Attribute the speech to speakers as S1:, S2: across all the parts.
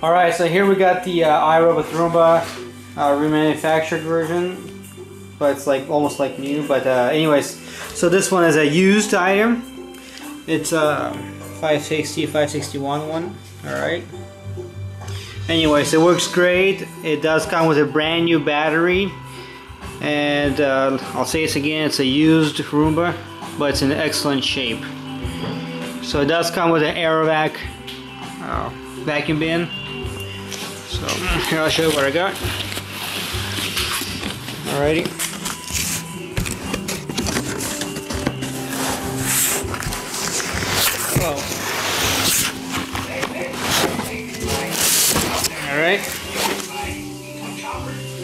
S1: Alright, so here we got the iRobot Roomba remanufactured version, but it's like almost like new. But anyways, so this one is a used item. It's a 561 one. Alright. Anyways, it works great. It does come with a brand new battery, and I'll say this again, it's a used Roomba, but it's in excellent shape. So it does come with an Aero Vac vacuum bin. So here, I'll show you what I got. Alrighty. Whoa.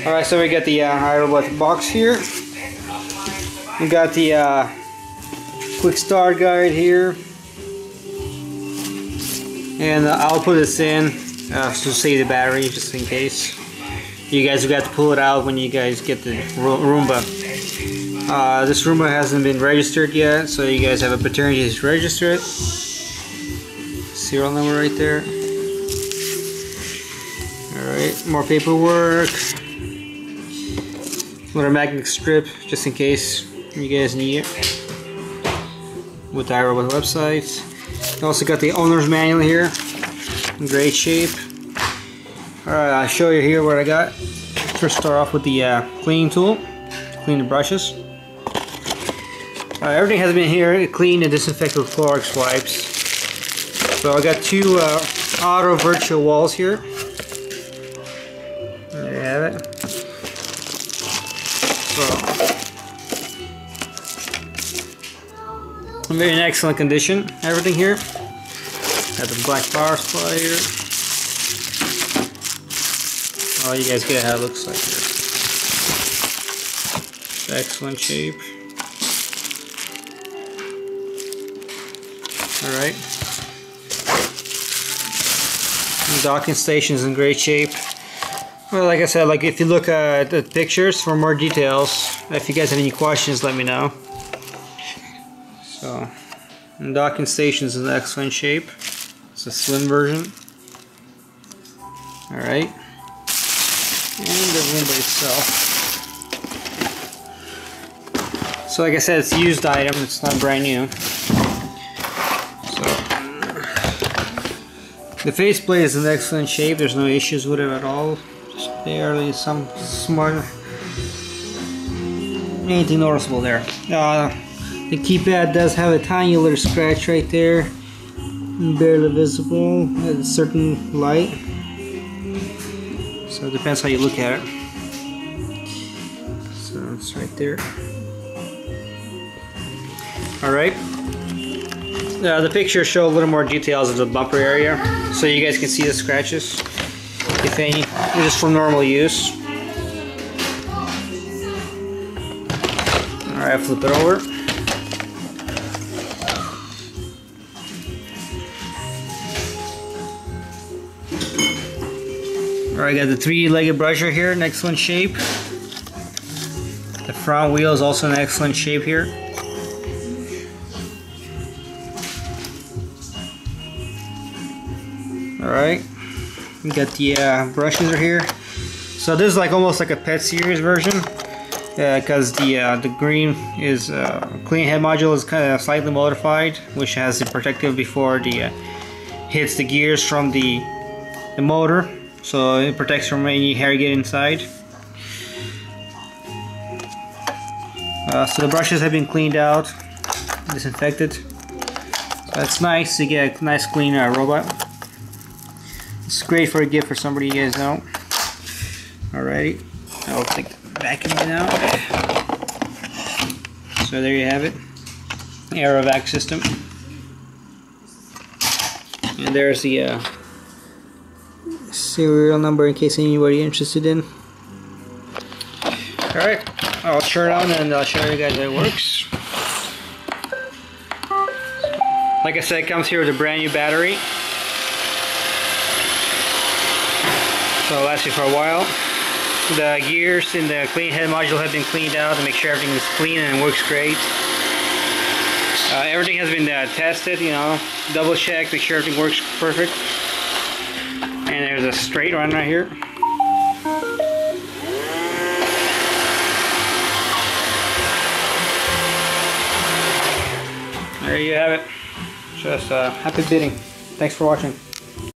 S1: Alright, so we got the iRobot box here. We got the quick start guide here. And I'll put this in to save the battery just in case. You guys have got to pull it out when you guys get the Roomba. This Roomba hasn't been registered yet, so you guys have an opportunity to register it. Serial number right there. Alright, more paperwork. Little magnetic strip just in case you guys need it. With the iRobot website. You also got the owner's manual here. In great shape. Alright, I'll show you here what I got. First start off with the cleaning tool. Clean the brushes. Everything has been here cleaned and disinfected with Clorox wipes. So I got two auto virtual walls here. There you have it. So, very in excellent condition. Everything here. Got the black power supply here. Oh, you guys get how it looks like here. It's excellent shape. Alright. The docking station is in great shape. Well, like I said, like if you look at the pictures for more details, if you guys have any questions, let me know. So, the docking station is in excellent shape. It's a slim version. Alright. And the Roomba itself. So like I said, it's a used item, it's not brand new. So, the faceplate is in excellent shape, there's no issues with it at all. Just barely some smart, anything noticeable there. The keypad does have a tiny little scratch right there. Barely visible at a certain light. So it depends how you look at it. So it's right there. Alright. The pictures show a little more details of the bumper area, so you guys can see the scratches, if any. They're just for normal use. Alright, flip it over. Alright, got the 3-legged brusher here in excellent shape. The front wheel is also in excellent shape here. Alright, we got the brushes are here. So this is like almost like a pet series version, because the green is clean head module is kind of slightly modified, which has the protective before the hits the gears from the motor. So it protects from any hair get inside. So the brushes have been cleaned out, disinfected. So that's nice to get a nice clean robot. It's great for a gift for somebody you guys know. Alrighty, I'll take the vacuum out. So there you have it, Aero Vac system. And there's the serial number in case anybody interested in. Alright, I'll turn it on and I'll show you guys how it works. Like I said, it comes here with a brand new battery, so it'll last you for a while. The gears in the clean head module have been cleaned out to make sure everything is clean and works great. Everything has been tested, you know, double check, make sure everything works perfect. And there's a straight run right here. There you have it. Just happy bidding. Thanks for watching.